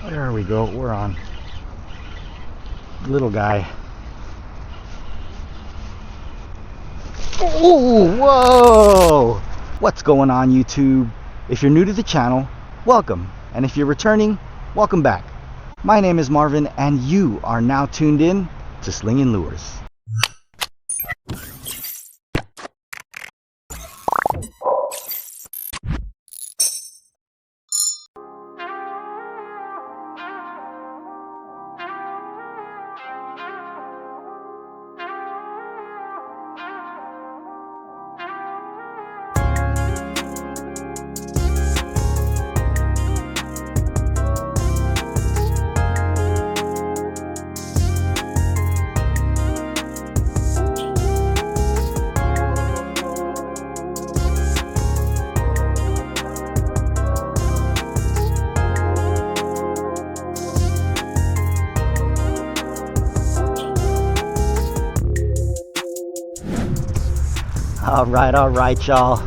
There we go. We're on. Little guy. Oh, whoa! What's going on, YouTube? If you're new to the channel, welcome. And if you're returning, welcome back. My name is Marvin, and you are now tuned in to Slingin Lures. All right, y'all.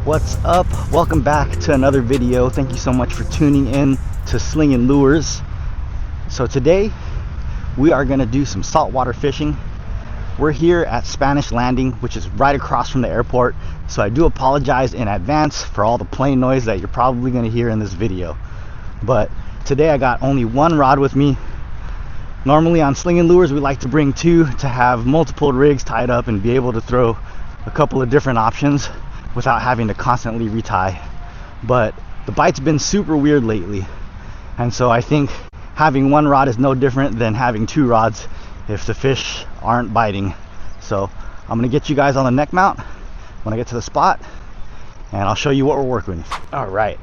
What's up? Welcome back to another video. Thank you so much for tuning in to Slingin Lures. So today we are gonna do some saltwater fishing. We're here at Spanish Landing, which is right across from the airport. So I do apologize in advance for all the plane noise that you're probably gonna hear in this video. But today I got only one rod with me. Normally on Slingin Lures we like to bring two to have multiple rigs tied up and be able to throw a couple of different options without having to constantly retie. But the bite's been super weird lately, and so I think having one rod is no different than having two rods if the fish aren't biting. So I'm gonna get you guys on the neck mount when I get to the spot, and I'll show you what we're working with. All right,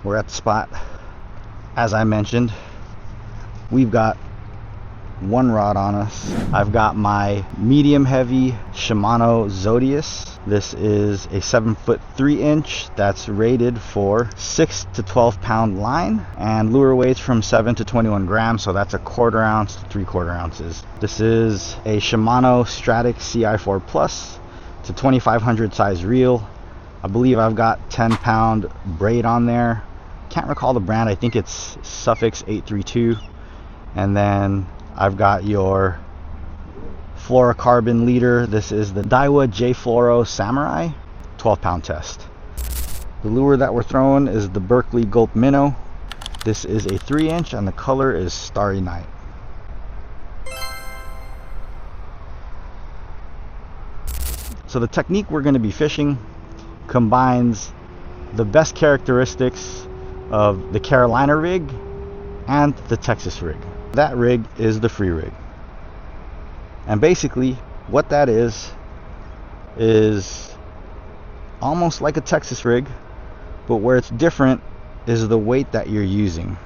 we're at the spot. As I mentioned, we've got one rod on us. I've got my medium heavy Shimano Zodius. This is a 7'3" that's rated for 6 to 12 pound line, and lure weights from 7 to 21 grams, so that's a 1/4 ounce to 3/4 ounces. This is a Shimano Stratic CI4 Plus. It's a 2500 size reel. I believe I've got 10-pound braid on there. Can't recall the brand. I think it's SUFIX 832. And then I've got your Fluorocarbon leader. This is the Daiwa J-Fluoro Samurai 12-pound test. The lure that we're throwing is the Berkley Gulp Minnow. This is a 3" and the color is Starry Night. So the technique we're going to be fishing combines the best characteristics of the Carolina rig and the Texas rig. That rig is the free rig, and basically what that is almost like a Texas rig, but where it's different is the weight that you're using.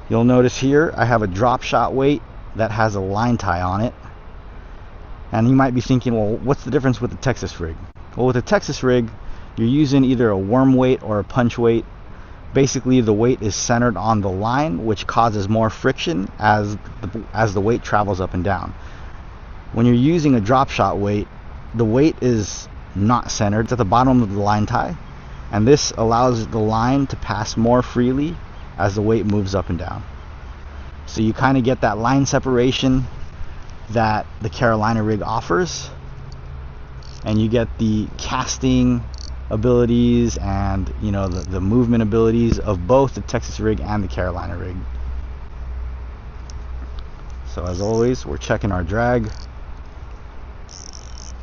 You'll notice here I have a drop shot weight that has a line tie on it, and you might be thinking, well, what's the difference with the Texas rig? Well, with the Texas rig you're using either a worm weight or a punch weight. Basically the weight is centered on the line, which causes more friction as the weight travels up and down. When you're using a drop shot weight, the weight is not centered. It's at the bottom of the line tie, and this allows the line to pass more freely as the weight moves up and down. So you kind of get that line separation that the Carolina rig offers, and you get the casting abilities and, you know, the movement abilities of both the Texas rig and the Carolina rig. So as always, we're checking our drag.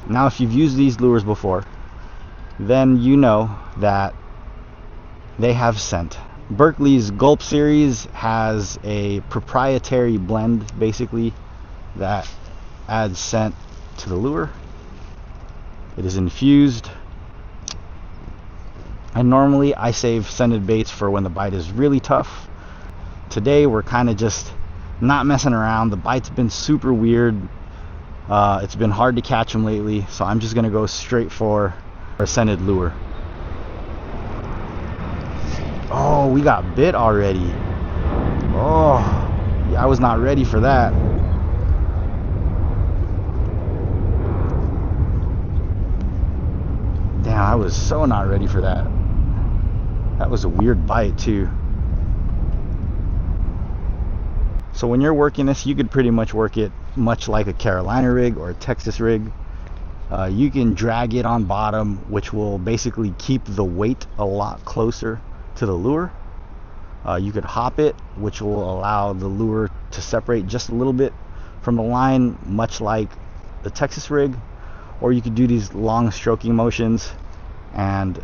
Now if you've used these lures before, then you know that they have scent. Berkley's Gulp series has a proprietary blend basically that adds scent to the lure. It is infused. And normally I save scented baits for when the bite is really tough. Today we're kind of just not messing around. The bite's been super weird. It's been hard to catch them lately, so I'm just gonna go straight for a scented lure. Oh, we got bit already. Oh, yeah, I was not ready for that. Damn, I was so not ready for that. That was a weird bite too. So when you're working this, you could pretty much work it much like a Carolina rig or a Texas rig. You can drag it on bottom, which will basically keep the weight a lot closer to the lure. You could hop it, which will allow the lure to separate just a little bit from the line, much like the Texas rig. Or you could do these long stroking motions, and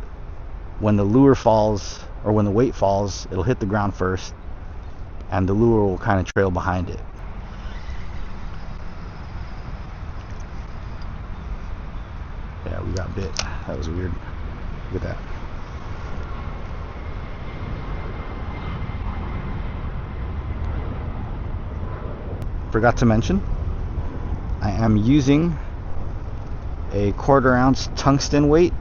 when the lure falls, or when the weight falls, it'll hit the ground first, and the lure will kind of trail behind it. Yeah, we got bit. That was weird. Look at that. Forgot to mention, I am using a 1/4 ounce tungsten weight,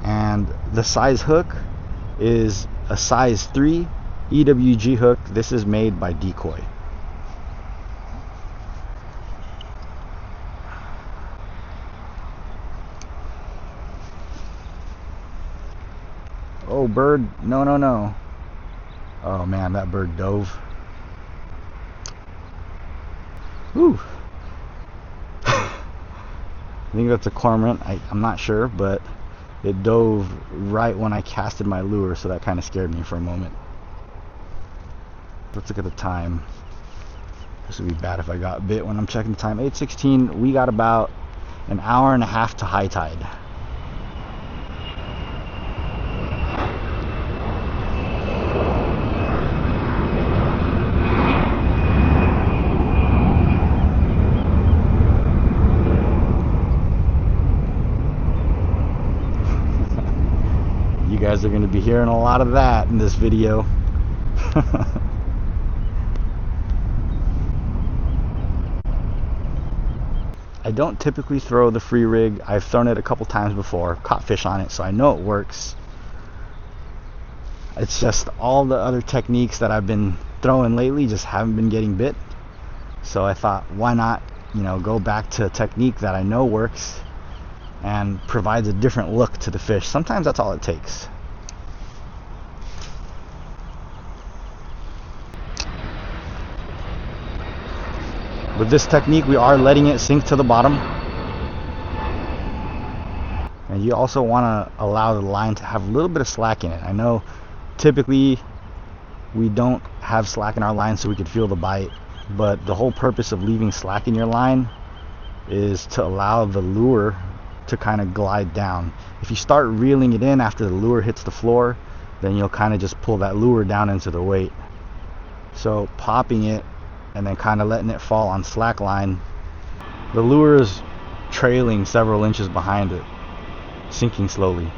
and the size hook is a size 3 EWG hook. This is made by Decoy. Oh, bird, no, no, no. Oh man, that bird dove. Ooh. I think that's a cormorant. I'm not sure, but it dove right when I casted my lure, so that kind of scared me for a moment. Let's look at the time. This would be bad if I got bit when I'm checking the time. 8:16. We got about an hour and a half to high tide. You guys are going to be hearing a lot of that in this video. I don't typically throw the free rig. I've thrown it a couple times before, caught fish on it, so I know it works. It's just all the other techniques that I've been throwing lately just haven't been getting bit. So I thought, why not, go back to a technique that I know works and provides a different look to the fish. Sometimes that's all it takes. With this technique, we are letting it sink to the bottom. And you also want to allow the line to have a little bit of slack in it. I know typically we don't have slack in our line so we could feel the bite, but the whole purpose of leaving slack in your line is to allow the lure to kind of glide down. If you start reeling it in after the lure hits the floor, then you'll kind of just pull that lure down into the weight. So popping it and then kind of letting it fall on slack line, the lure is trailing several inches behind it, sinking slowly.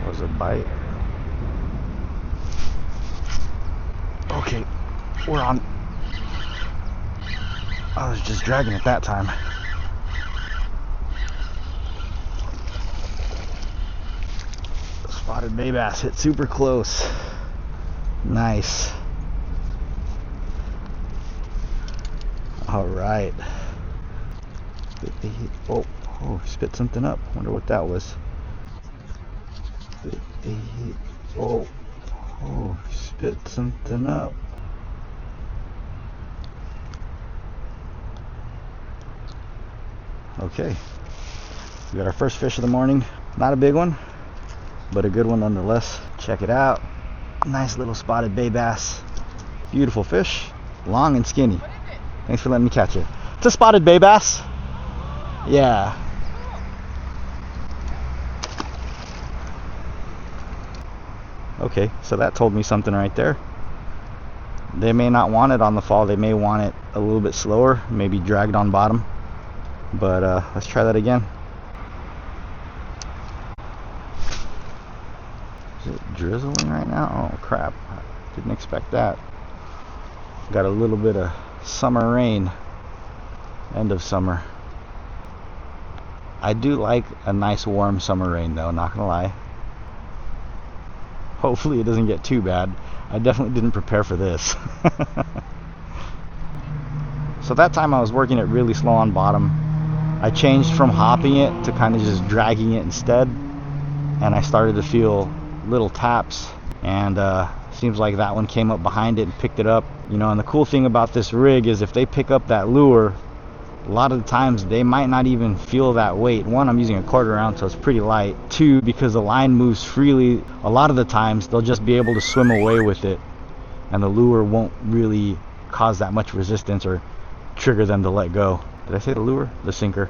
Was a bite. Okay, we're on. I was just dragging it that time. Spotted bay bass hit super close. Nice. All right. Oh, spit something up. Wonder what that was. Oh, spit something up. Okay, we got our first fish of the morning. Not a big one, but a good one nonetheless. Check it out. Nice little spotted bay bass. Beautiful fish, long and skinny. Thanks for letting me catch it. It's a spotted bay bass. Yeah. Okay, so that told me something right there. They may not want it on the fall. They may want it a little bit slower, maybe dragged on bottom. But let's try that again. Is it drizzling right now? Oh crap, didn't expect that. Got a little bit of summer rain, end of summer. I do like a nice warm summer rain though, not gonna lie. Hopefully it doesn't get too bad. I definitely didn't prepare for this. So that time I was working it really slow on bottom. I changed from hopping it to kind of just dragging it instead, and I started to feel little taps, and seems like that one came up behind it and picked it up. You know, and the cool thing about this rig is if they pick up that lure, a lot of the times they might not even feel that weight. One, I'm using a 1/4 ounce, so it's pretty light. Two, because the line moves freely, a lot of the times they'll just be able to swim away with it, and the lure won't really cause that much resistance or trigger them to let go. Did I say the lure? The sinker.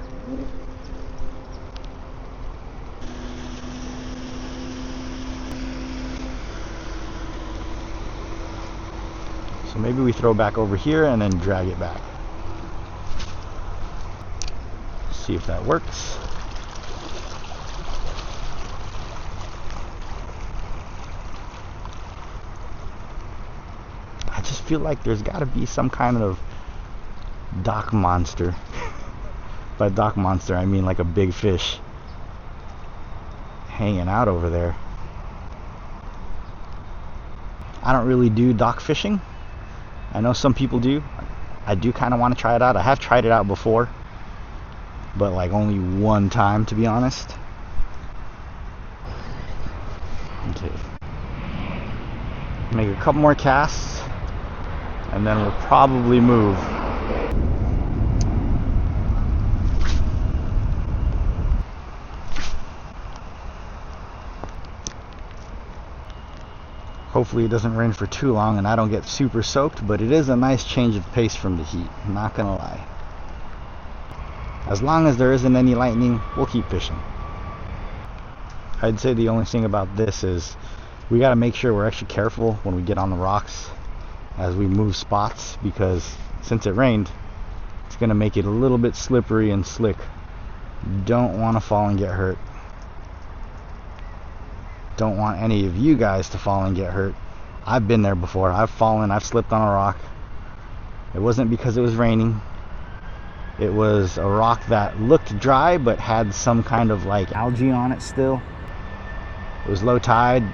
So maybe we throw back over here and then drag it back. See if that works. I just feel like there's got to be some kind of dock monster. By dock monster I mean like a big fish hanging out over there. I don't really do dock fishing. I know some people do. I do kind of want to try it out. I have tried it out before, but like only one time, to be honest. Okay, make a couple more casts and then we'll probably move. Hopefully it doesn't rain for too long and I don't get super soaked, but it is a nice change of pace from the heat, I'm not gonna lie. As long as there isn't any lightning, we'll keep fishing. I'd say the only thing about this is we got to make sure we're extra careful when we get on the rocks as we move spots, because since it rained, it's going to make it a little bit slippery and slick. Don't want to fall and get hurt. Don't want any of you guys to fall and get hurt. I've been there before. I've fallen, I've slipped on a rock. It wasn't because it was raining. It was a rock that looked dry but had some kind of like algae on it still. It was low tide.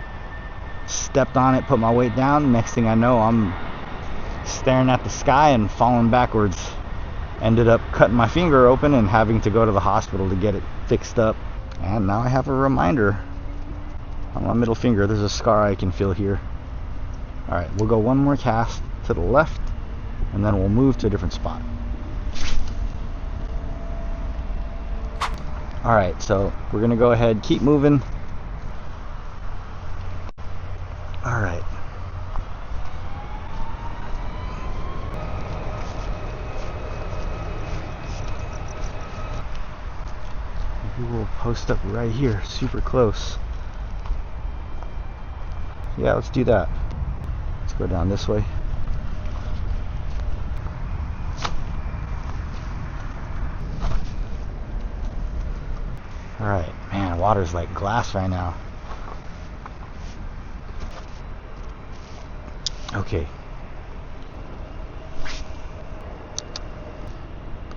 Stepped on it, put my weight down. Next thing I know, I'm staring at the sky and falling backwards. Ended up cutting my finger open and having to go to the hospital to get it fixed up. And now I have a reminder on my middle finger. There's a scar I can feel here. Alright, we'll go one more cast to the left and then we'll move to a different spot. Alright, so we're gonna go ahead, keep moving. Alright. Maybe we'll post up right here, super close. Yeah, let's do that. Let's go down this way. Alright, man, water's like glass right now. Okay.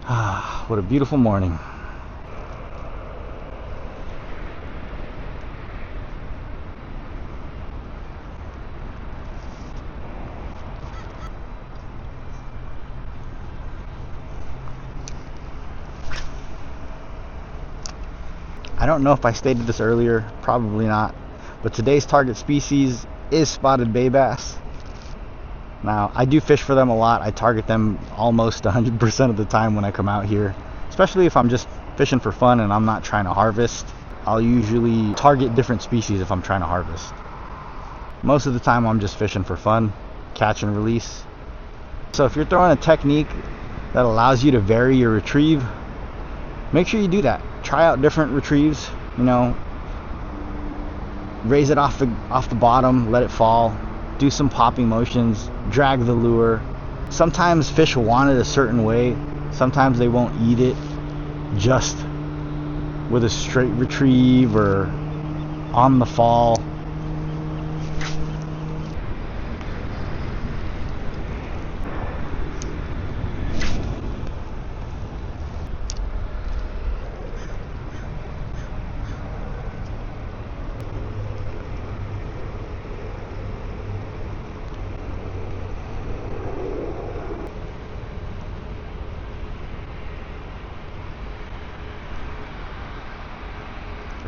Ah, what a beautiful morning. I don't know if I stated this earlier, probably not, but today's target species is spotted bay bass. Now, I do fish for them a lot. I target them almost 100% of the time when I come out here, especially if I'm just fishing for fun and I'm not trying to harvest. I'll usually target different species if I'm trying to harvest. Most of the time I'm just fishing for fun, catch and release. So if you're throwing a technique that allows you to vary your retrieve, make sure you do that. Try out different retrieves, you know, raise it off the bottom, let it fall, do some popping motions, drag the lure. Sometimes fish want it a certain way, sometimes they won't eat it just with a straight retrieve or on the fall.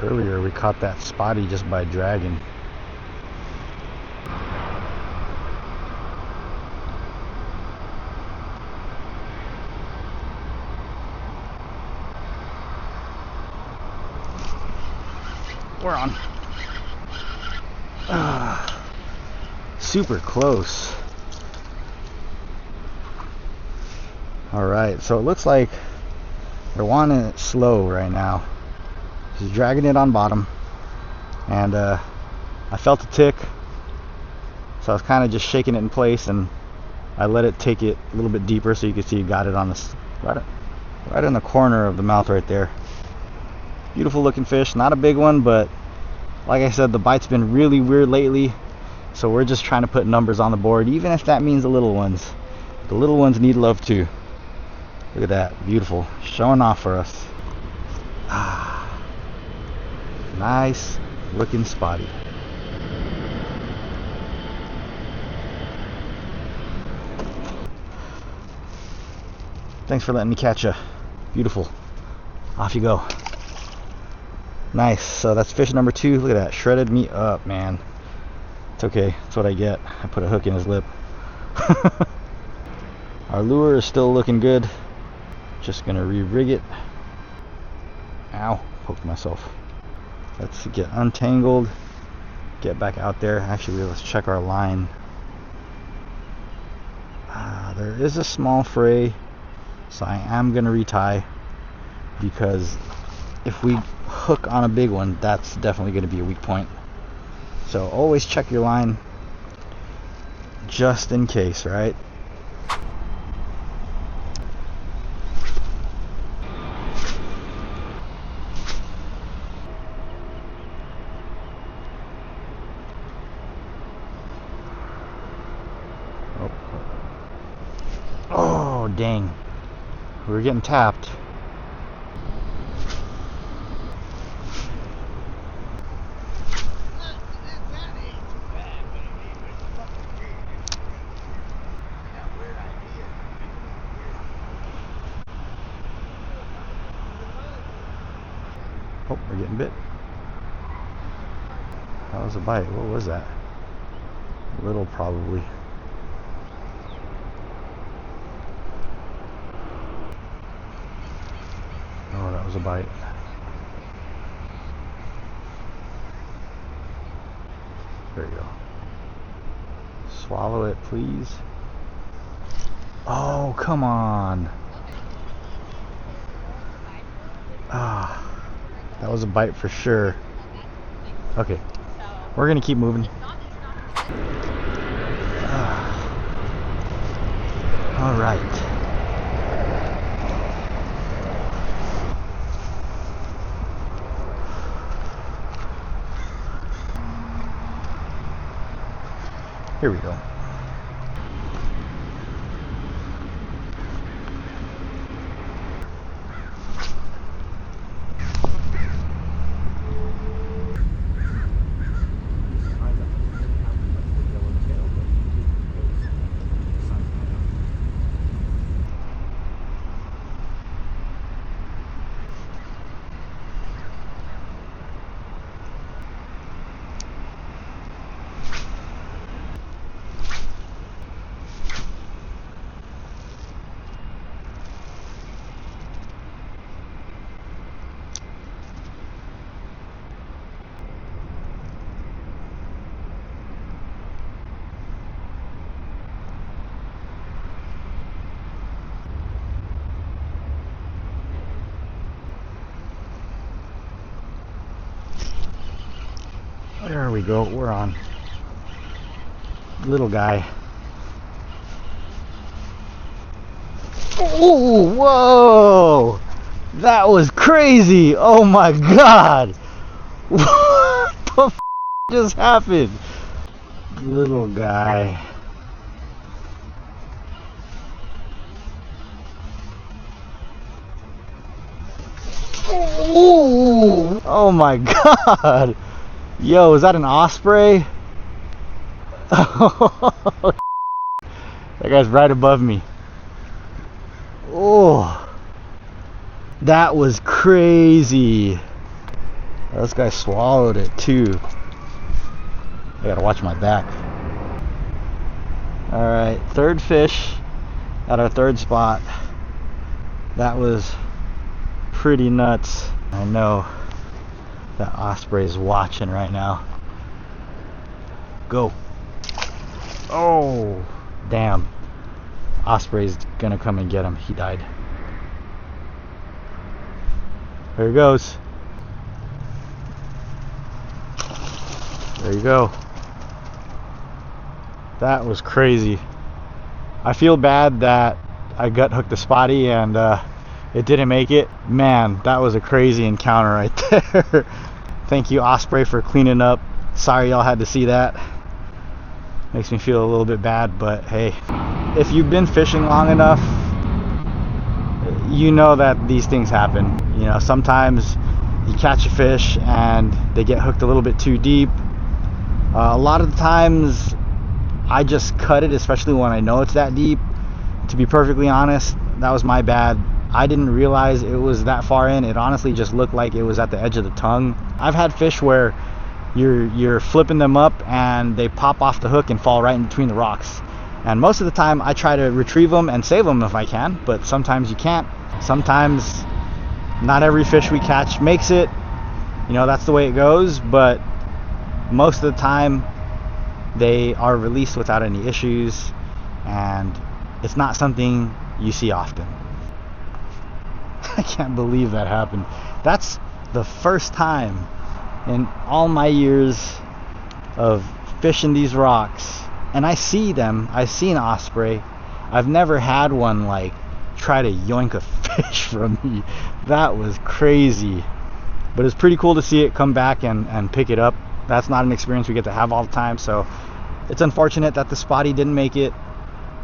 Earlier we caught that spotty just by dragging. We're on. Super close. Alright, so it looks like they're wanting it slow right now. She's dragging it on bottom, and I felt a tick, so I was kind of just shaking it in place, and I let it take it a little bit deeper so you can see it got it on the right in the corner of the mouth right there. Beautiful looking fish, not a big one, but like I said, the bite's been really weird lately, so we're just trying to put numbers on the board, even if that means the little ones. The little ones need love too. Look at that, beautiful, showing off for us. Nice looking spotty. Thanks for letting me catch ya. Beautiful. Off you go. Nice. So that's fish number 2. Look at that. Shredded me up, man. It's okay. That's what I get. I put a hook in his lip. Our lure is still looking good. Just gonna re-rig it. Ow. Poked myself. Let's get untangled, get back out there. Actually, let's check our line. There is a small fray, so I am going to retie, because if we hook on a big one, that's definitely going to be a weak point. So always check your line, just in case, right? Oh, dang. We were getting tapped. Oh, we're getting bit. That was a bite. What was that? Little, probably. Oh, that was a bite. There you go. Swallow it, please. Oh, come on. Ah, that was a bite for sure. Okay, we're gonna keep moving. All right. Here we go. There we go, we're on. little guy. Oh, whoa! That was crazy! Oh my god! What the f just happened? Little guy. Ooh. Oh my god! Yo, is that an Osprey? That guy's right above me. Oh, that was crazy. This guy swallowed it too. I gotta watch my back. Alright, third fish at our third spot. That was pretty nuts. I know that Osprey is watching right now. Go. Oh, damn. Osprey's gonna come and get him. He died. There he goes. There you go. That was crazy. I feel bad that I gut hooked the spotty and it didn't make it. Man, that was a crazy encounter right there. Thank you, Osprey, for cleaning up. Sorry y'all had to see that. Makes me feel a little bit bad, but hey, if you've been fishing long enough, you know that these things happen. You know, sometimes you catch a fish and they get hooked a little bit too deep. A lot of the times I just cut it, especially when I know it's that deep. To be perfectly honest, that was my bad. I didn't realize it was that far in. It honestly just looked like it was at the edge of the tongue. I've had fish where you're flipping them up and they pop off the hook and fall right in between the rocks. And most of the time I try to retrieve them and save them if I can, but sometimes you can't. Sometimes not every fish we catch makes it. You know, that's the way it goes, but most of the time they are released without any issues, and it's not something you see often. I can't believe that happened. That's the first time in all my years of fishing these rocks, and I see them. I've seen Osprey. I've never had one like try to yoink a fish from me. That was crazy, but it's pretty cool to see it come back and pick it up. That's not an experience we get to have all the time, so it's unfortunate that the spotty didn't make it,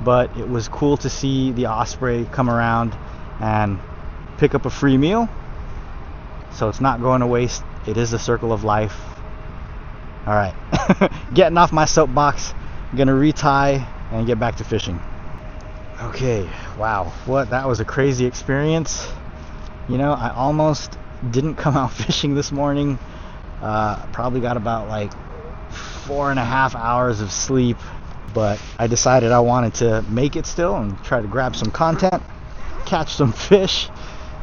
but it was cool to see the Osprey come around and pick up a free meal. So it's not going to waste. It is a circle of life. All right, getting off my soapbox. I'm gonna retie and get back to fishing. Okay, wow, what, that was a crazy experience. You know, I almost didn't come out fishing this morning. Probably got about like 4.5 hours of sleep, but I decided I wanted to make it still and try to grab some content, catch some fish.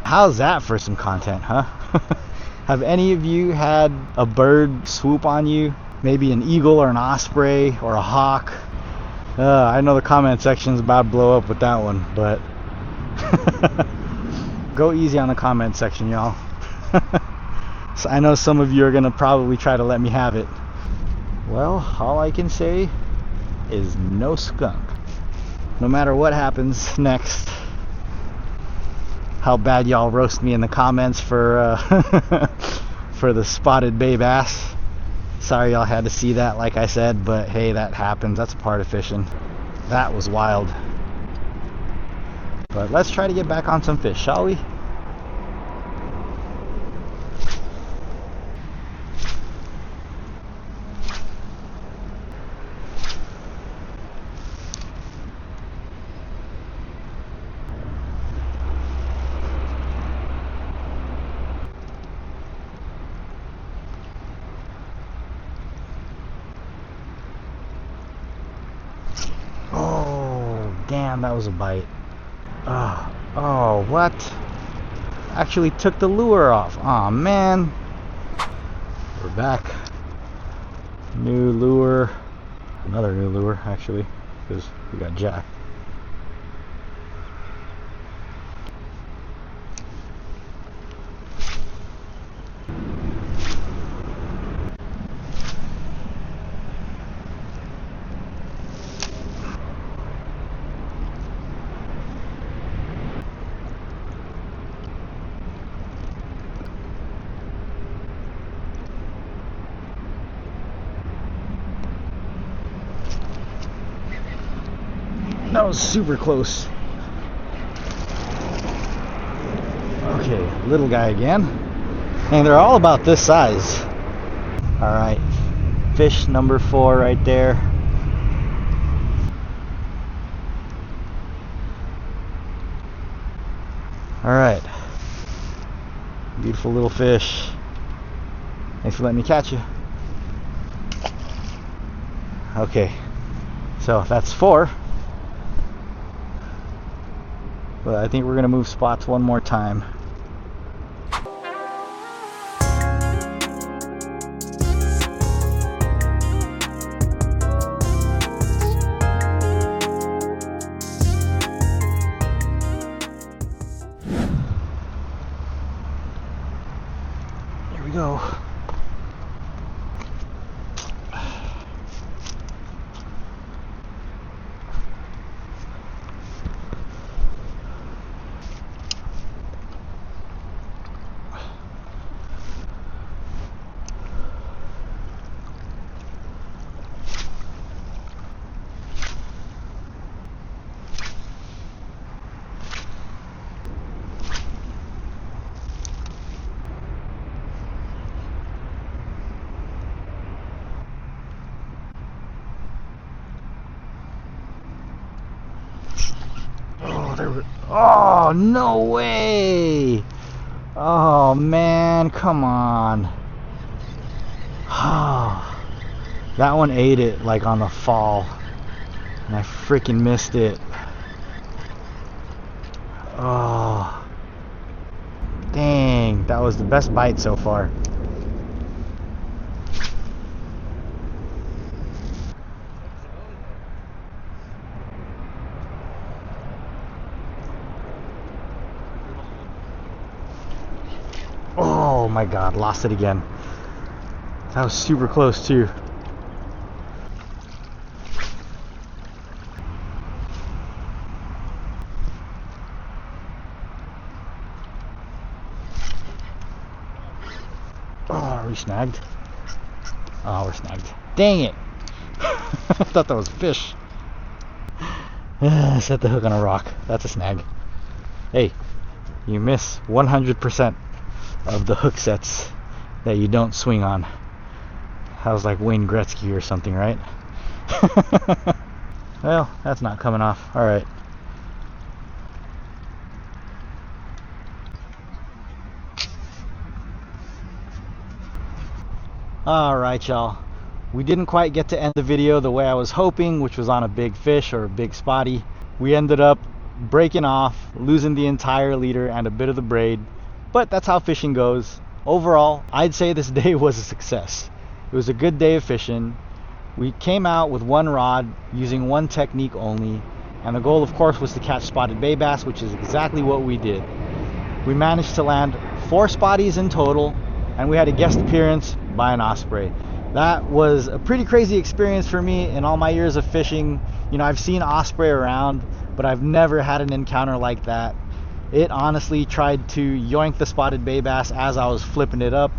How's that for some content, huh? Have any of you had a bird swoop on you? Maybe an eagle or an osprey or a hawk? I know the comment section's about to blow up with that one, but go easy on the comment section, y'all. So I know some of you are gonna probably try to let me have it. Well, all I can say is no skunk. No matter what happens next, how bad y'all roast me in the comments for for the spotted bay bass. Sorry y'all had to see that, like I said, but hey, that happens. That's a part of fishing. That was wild. But let's try to get back on some fish, shall we? Damn, that was a bite. Oh, what? Actually took the lure off. Aw, man. We're back. New lure. Another new lure, actually, because we got jack. was super close. Okay, little guy again. And they're all about this size. Alright, fish number 4 right there. Alright. Beautiful little fish. Thanks for letting me catch you. Okay, so that's 4. But I think we're gonna move spots one more time. Here we go. Oh, no way! Oh man, come on. Oh, that one ate it like on the fall, and I freaking missed it. Oh, dang, that was the best bite so far. Oh my god, lost it again. That was super close too. Oh, are we snagged? Oh, we're snagged. Dang it! I thought that was a fish. Set the hook on a rock. That's a snag. Hey, you miss 100% of the hook sets that you don't swing on. That was like Wayne Gretzky or something, right? Well, that's not coming off. Alright. Alright, y'all. We didn't quite get to end the video the way I was hoping, which was on a big fish or a big spotty. We ended up breaking off, losing the entire leader and a bit of the braid. But that's how fishing goes. Overall, I'd say this day was a success. It was a good day of fishing. We came out with one rod, using one technique only, and the goal of course was to catch spotted bay bass, which is exactly what we did. We managed to land 4 spotties in total, and we had a guest appearance by an osprey. That was a pretty crazy experience for me in all my years of fishing. You know, I've seen osprey around, but I've never had an encounter like that. It honestly tried to yoink the spotted bay bass as I was flipping it up.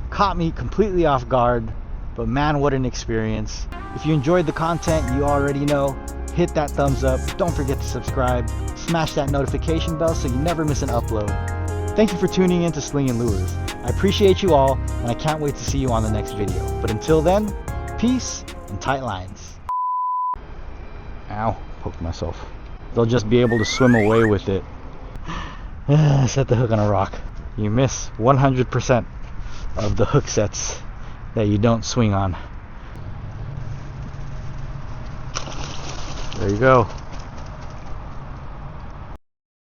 Caught me completely off guard, but man, what an experience. If you enjoyed the content, you already know, hit that thumbs up. Don't forget to subscribe. Smash that notification bell so you never miss an upload. Thank you for tuning in to Slingin Lures. I appreciate you all, and I can't wait to see you on the next video. But until then, peace and tight lines. Ow, poked myself. They'll just be able to swim away with it. Set the hook on a rock. You miss 100% of the hook sets that you don't swing on. There you go.